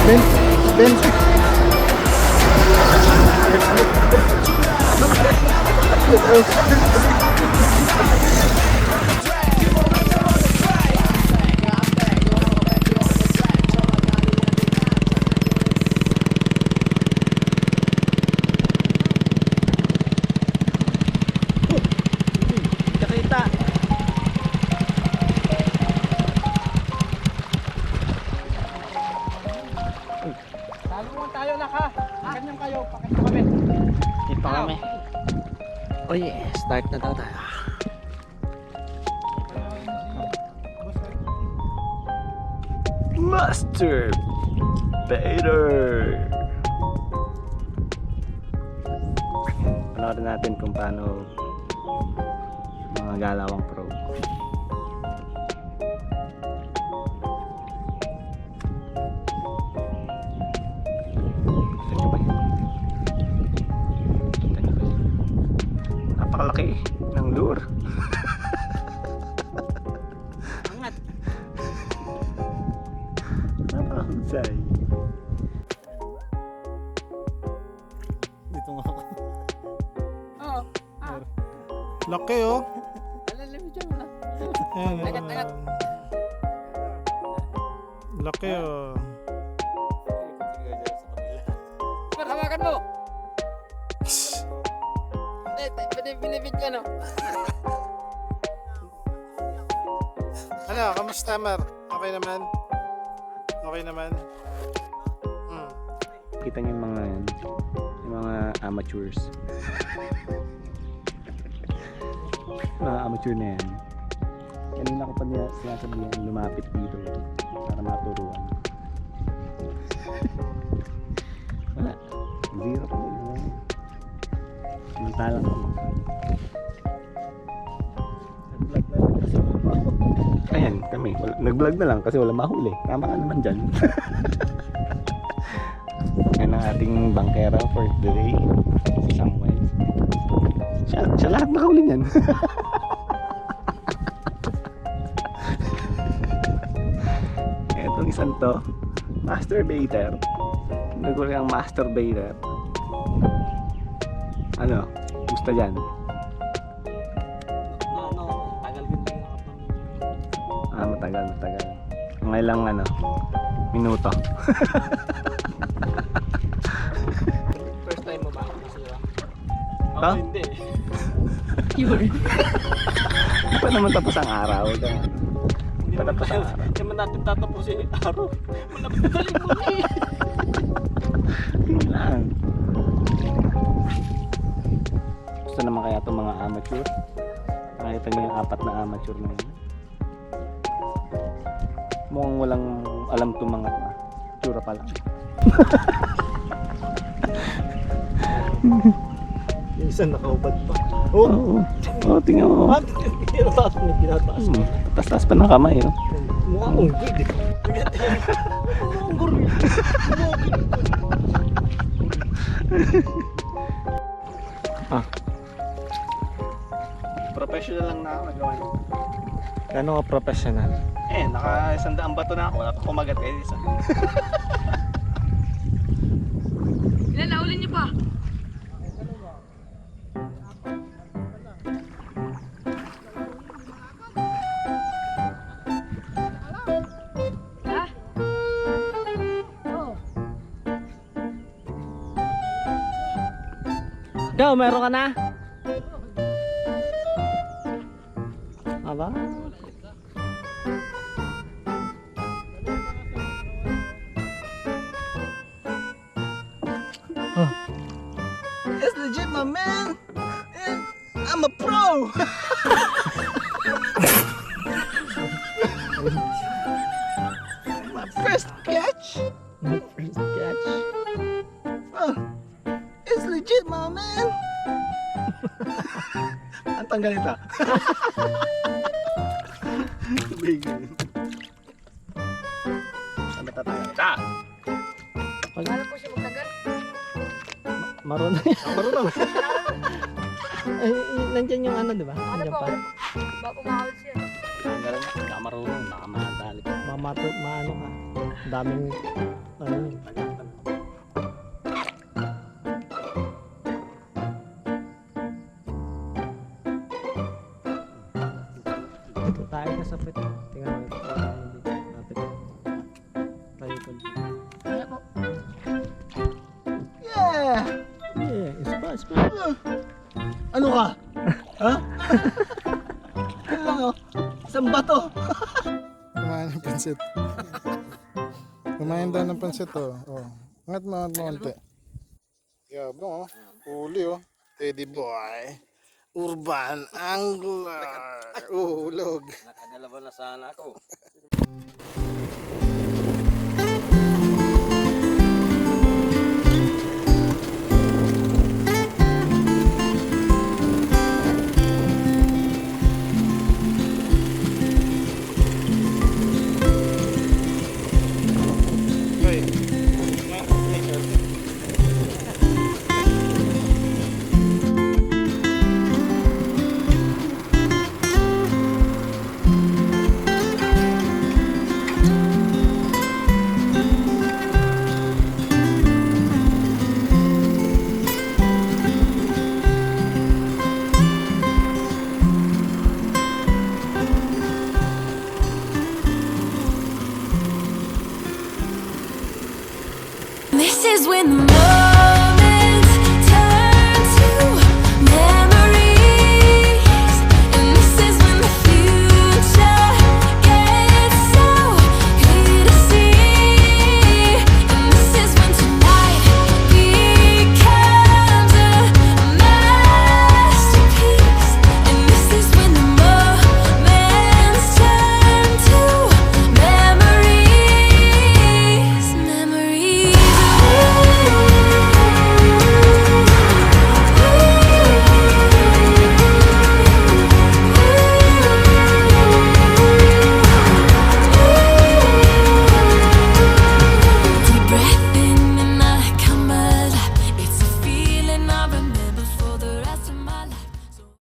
Ben. Nakita. Talungan tayo na ka. Ganyan kayo, pakit kami. Dito kami. Uy, start na daw tayo. Master Bader. Panoorin natin kung paano mga galawang pro. Napakalaki ng lure. Angat. Napakahusay. Dito nga ako. Oo. Laki oh. Alalim mo dyan na. Ayan, Agat. Laki oh. Mar, hawakan mo. Binibid ka no. Ano, kamusta Mar? Okay naman? Okay naman? Kita niyo yung mga yan, yung mga amateurs. Mga amateur na yan. Kanina ko pa niya sinasabihan lumapit dito para maturuan. Wala. Zero pa rin. Samantalang kami. Ayan, kami. Nag-vlog na lang kasi wala mahuli. Tama ka naman dyan. Yan ang ating bangkera for the day. Si Samuel. Siya lahat nakahuli niyan. Etong isang to, masturbator. Nagulay ang masturbator. Ano? Gusto dyan? Tagal din lang ako. Matagal. Mga ilang minuto. First time mo ba? Masira. Ha? Ako hindi. Hindi pa naman tapos ang araw. Hindi naman tayo. Hindi naman natin tatapusin yung araw. Malapit na tayo muli. Yun lang. Gusto naman kaya itong mga amateur. Nakita niyo yung 4 na amateur na yun. Mukhang walang alam itong mga tsura pa lang. Yung isang nakaubad pa. Oo. Oo, tingnan mo. Tinataas mo, tinataas mo. Taas-taas pa ng kamay. Oh. Mukha kong good eh. Mukha kong goril. Professional lang na ako nagawa niyo. Gano'n ka professional? Naka 100 bato na ako. Wala pa kumagat kayo isa. Ilan na uli niyo pa? Ha? Oo. Ikaw, meron ka na? Aba? It's legit, my man. I'm a pro. My first catch. First catch. It's legit, my man. Ang tanggal ito. Ano tatanggal? Paano po siya magtagal? Marunong yan. Marunong. Ay, nandyan yung ano, di ba? Ano Nandyan po? pa. Baka umahal siya. Hanggang na marunong, baka madali ka. Maano ka. Daming, ano, tayo na sa pit. Tingnan mo. Lapit. Tayo ko. Wala po. Yeah! Yeah, ispa. Ano ka? Ha? Ano lang oh? Isang bato. Kumain ng pansit. Kumain daw ng pansit, oh. Oh. Angat mo konti. Yabang, oh. Huli, oh. Teddy boy. Urban angler. Ulog. Nakadalawa na sana ako. This is when the